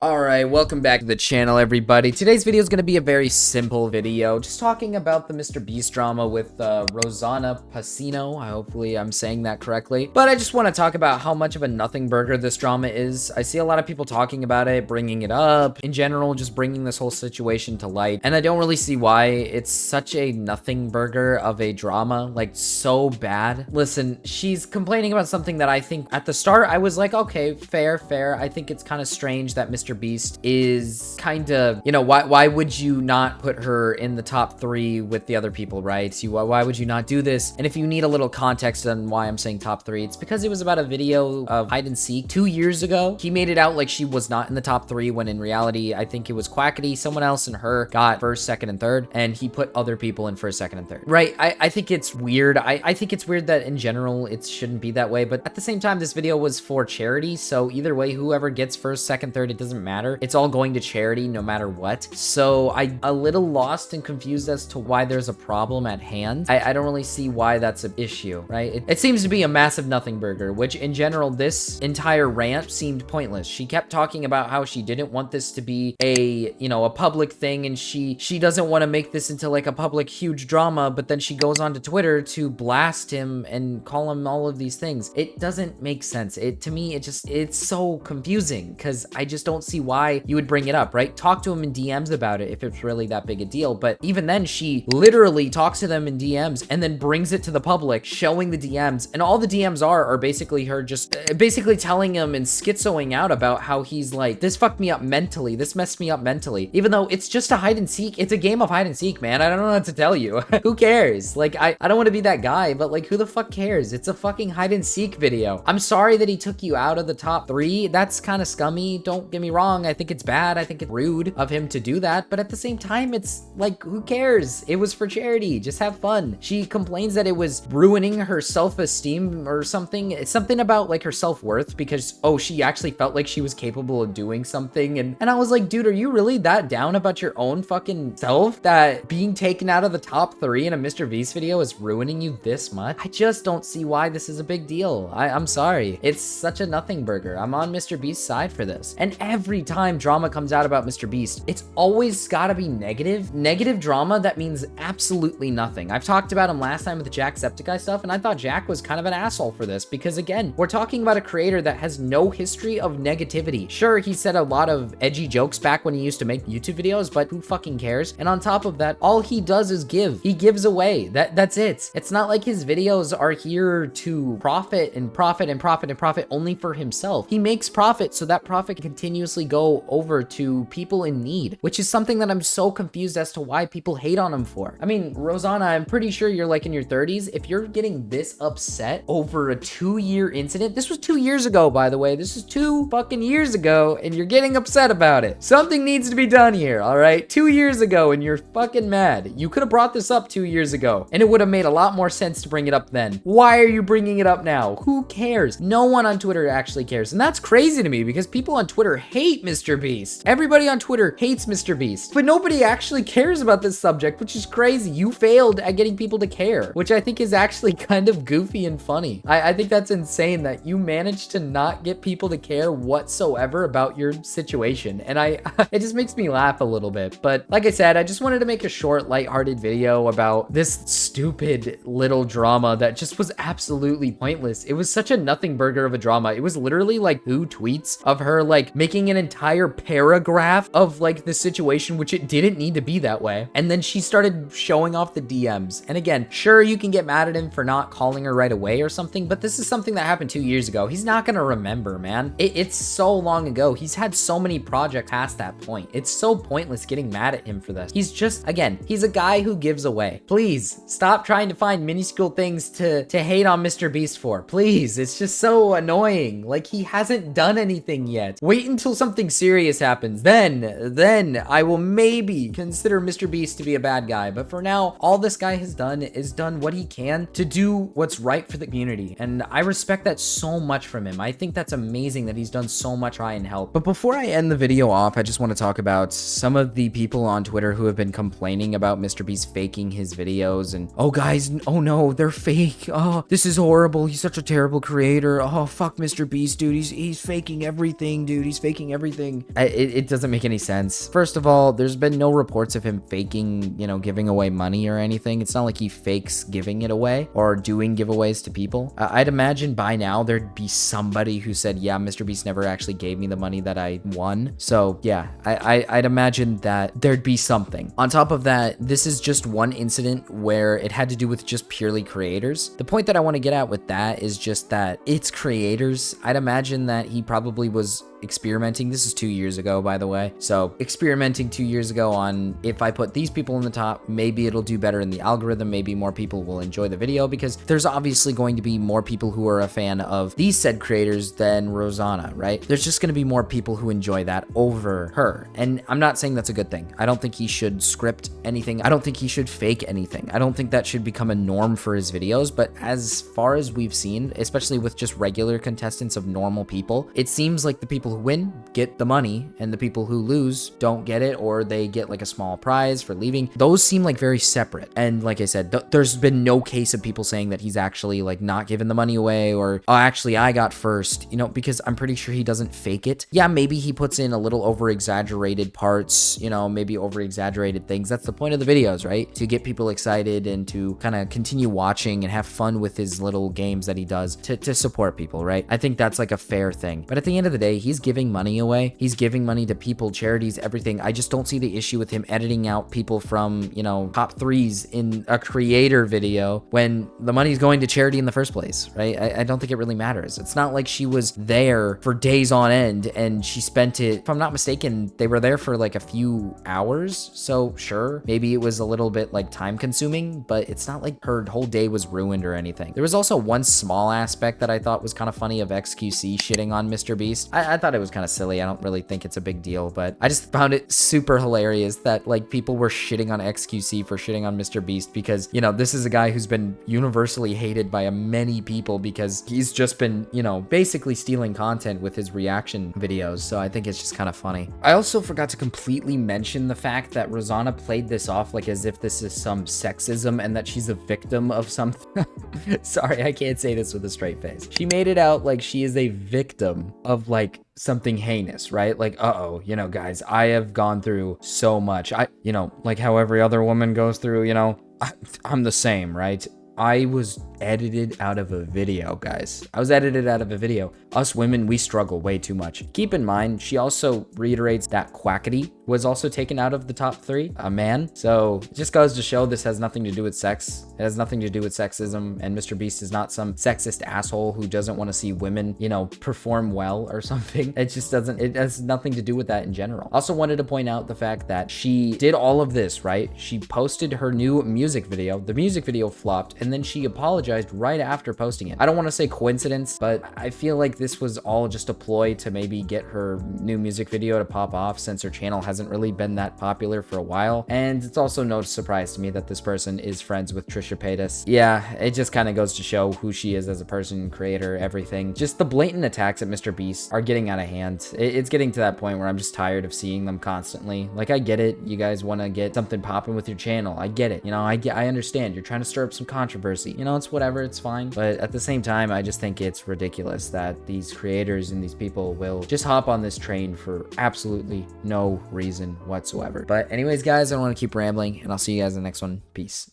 Alright, welcome back to the channel, everybody. Today's video is going to be a very simple video, just talking about the Mr. Beast drama with Rosanna Pansino. Hopefully I'm saying that correctly. But I just want to talk about how much of a nothing burger this drama is. I see a lot of people talking about it, bringing it up, in general, just bringing this whole situation to light. And I don't really see why it's such a nothing burger of a drama, like so bad. Listen, she's complaining about something that I think at the start I was like, okay, fair. I think it's kind of strange that Mr. Beast is kind of, you know, why would you not put her in the top 3 with the other people, right? Why would you not do this? And if you need a little context on why I'm saying top 3, it's because it was about a video of hide and seek 2 years ago. He made it out like she was not in the top 3 when in reality, I think it was Quackity, someone else and her got first, second, and third, and he put other people in first, second, and third, right? I think it's weird. I think it's weird that in general it shouldn't be that way, but at the same time, this video was for charity, so either way, whoever gets first, second, third, it doesn't matter. It's all going to charity no matter what. So I'm a little lost and confused as to why there's a problem at hand. I don't really see why that's an issue, right? It seems to be a massive nothing burger, which in general, this entire rant seemed pointless. She kept talking about how she didn't want this to be a, you know, a public thing, and she doesn't want to make this into like a public huge drama, but then she goes on to Twitter to blast him and call him all of these things. It doesn't make sense. To me, it's so confusing because I just don't see why you would bring it up, right? Talk to him in DMs about it if it's really that big a deal. But even then, she literally talks to them in DMs and then brings it to the public, showing the DMs. And all the DMs are basically her just basically telling him and schizoing out about how he's like, this fucked me up mentally. This messed me up mentally. Even though it's just a hide and seek. It's a game of hide and seek, man. I don't know what to tell you. Who cares? Like, I don't want to be that guy, but like, who the fuck cares? It's a fucking hide and seek video. I'm sorry that he took you out of the top 3. That's kind of scummy. Don't get me wrong. I think it's bad. I think it's rude of him to do that. But at the same time, it's like, who cares? It was for charity. Just have fun. She complains that it was ruining her self-esteem or something. It's something about like her self-worth because, oh, she actually felt like she was capable of doing something. And I was like, dude, are you really that down about your own fucking self that being taken out of the top 3 in a Mr. Beast video is ruining you this much? I just don't see why this is a big deal. I'm sorry. It's such a nothing burger. I'm on Mr. Beast's side for this. And every time drama comes out about Mr. Beast, it's always gotta be negative drama that means absolutely nothing. I've talked about him last time with the Jacksepticeye stuff, and I thought Jack was kind of an asshole for this because again, we're talking about a creator that has no history of negativity. Sure, he said a lot of edgy jokes back when he used to make YouTube videos, but who fucking cares? And on top of that, all he does is give. He gives away. That's it. It's not like his videos are here to profit only for himself. He makes profit so that profit can continuously go over to people in need, which is something that I'm so confused as to why people hate on him for. I mean, Rosanna, I'm pretty sure you're like in your 30s. If you're getting this upset over a 2-year incident, this was 2 years ago, by the way. This is 2 fucking years ago, and you're getting upset about it. Something needs to be done here, all right? 2 years ago, and you're fucking mad. You could have brought this up 2 years ago, and it would have made a lot more sense to bring it up then. Why are you bringing it up now? Who cares? No one on Twitter actually cares, and that's crazy to me because people on Twitter hate Mr. Beast. Everybody on Twitter hates Mr. Beast, but nobody actually cares about this subject, which is crazy. You failed at getting people to care, which I think is actually kind of goofy and funny. I think that's insane that you managed to not get people to care whatsoever about your situation. And it just makes me laugh a little bit. But like I said, I just wanted to make a short, lighthearted video about this stupid little drama that just was absolutely pointless. It was such a nothing burger of a drama. It was literally like 2 tweets of her like making an entire paragraph of like the situation, which it didn't need to be that way. And then she started showing off the DMs. And again, sure, you can get mad at him for not calling her right away or something, but this is something that happened 2 years ago. He's not gonna remember, man. It's so long ago. He's had so many projects past that point. It's so pointless getting mad at him for this. He's just, again, he's a guy who gives away. Please stop trying to find minuscule things to hate on Mr. Beast for. Please, it's just so annoying. Like, he hasn't done anything yet. Wait until something serious happens. Then I will maybe consider Mr. Beast to be a bad guy. But for now, all this guy has done is done what he can to do what's right for the community. And I respect that so much from him. I think that's amazing that he's done so much to try and help. But before I end the video off, I just want to talk about some of the people on Twitter who have been complaining about Mr. Beast faking his videos and, oh guys, oh no, they're fake. Oh, this is horrible. He's such a terrible creator. Oh, fuck Mr. Beast, dude. He's faking everything, dude. He's faking faking everything. It doesn't make any sense. First of all, there's been no reports of him faking, you know, giving away money or anything. It's not like he fakes giving it away or doing giveaways to people. I'd imagine by now there'd be somebody who said, yeah, Mr. Beast never actually gave me the money that I won. So yeah, I'd imagine that there'd be something. On top of that, this is just one incident where it had to do with just purely creators. The point that I want to get at with that is just that it's creators. I'd imagine that he probably was experimenting. This is 2 years ago, by the way. So experimenting 2 years ago on, if I put these people in the top, maybe it'll do better in the algorithm. Maybe more people will enjoy the video, because there's obviously going to be more people who are a fan of these said creators than Rosanna, right? There's just going to be more people who enjoy that over her. And I'm not saying that's a good thing. I don't think he should script anything. I don't think he should fake anything. I don't think that should become a norm for his videos. But as far as we've seen, especially with just regular contestants of normal people, it seems like the people who win get the money and the people who lose don't get it, or they get like a small prize for leaving. Those seem like very separate. And like I said, there's been no case of people saying that he's actually like not giving the money away, or, oh, actually I got first, you know, because I'm pretty sure he doesn't fake it. Yeah, maybe he puts in a little over exaggerated parts, you know, maybe over exaggerated things. That's the point of the videos, right? To get people excited and to kind of continue watching and have fun with his little games that he does to support people, right? I think that's like a fair thing. But at the end of the day, he's giving money away. He's giving money to people, charities, everything. I just don't see the issue with him editing out people from, you know, top threes in a creator video when the money's going to charity in the first place, right? I don't think it really matters. It's not like she was there for days on end and she spent it, if I'm not mistaken, they were there for like a few hours. So sure, maybe it was a little bit like time consuming, but it's not like her whole day was ruined or anything. There was also one small aspect that I thought was kind of funny of XQC shitting on Mr. Beast. I thought it was kind of silly. I don't really think it's a big deal, but I just found it super hilarious that like people were shitting on XQC for shitting on Mr. Beast, because, you know, this is a guy who's been universally hated by many people because he's just been, you know, basically stealing content with his reaction videos. So I think it's just kind of funny. I also forgot to completely mention the fact that Rosanna played this off like as if this is some sexism and that she's a victim of something. Sorry, I can't say this with a straight face. She made it out like she is a victim of like something heinous, right? Like, uh-oh, you know, guys, I have gone through so much. You know, like how every other woman goes through, you know, I'm the same, right? I was edited out of a video, guys. I was edited out of a video. Us women, we struggle way too much. Keep in mind, she also reiterates that Quackity was also taken out of the top 3, a man. So it just goes to show this has nothing to do with sex. It has nothing to do with sexism, and Mr. Beast is not some sexist asshole who doesn't want to see women, you know, perform well or something. It just doesn't, it has nothing to do with that in general. Also wanted to point out the fact that she did all of this, right? She posted her new music video. The music video flopped, and then she apologized right after posting it. I don't want to say coincidence, but I feel like this was all just a ploy to maybe get her new music video to pop off, since her channel hasn't really been that popular for a while. And it's also no surprise to me that this person is friends with Trisha Paytas. Yeah, it just kind of goes to show who she is as a person, creator, everything. Just the blatant attacks at Mr. Beast are getting out of hand. It's getting to that point where I'm just tired of seeing them constantly. Like, I get it. You guys want to get something popping with your channel. I get it. You know, I understand. You're trying to stir up some controversy. You know, it's whatever. It's fine. But at the same time, I just think it's ridiculous that these creators and these people will just hop on this train for absolutely no reason whatsoever. But anyways, guys, I don't want to keep rambling, and I'll see you guys in the next one. Peace.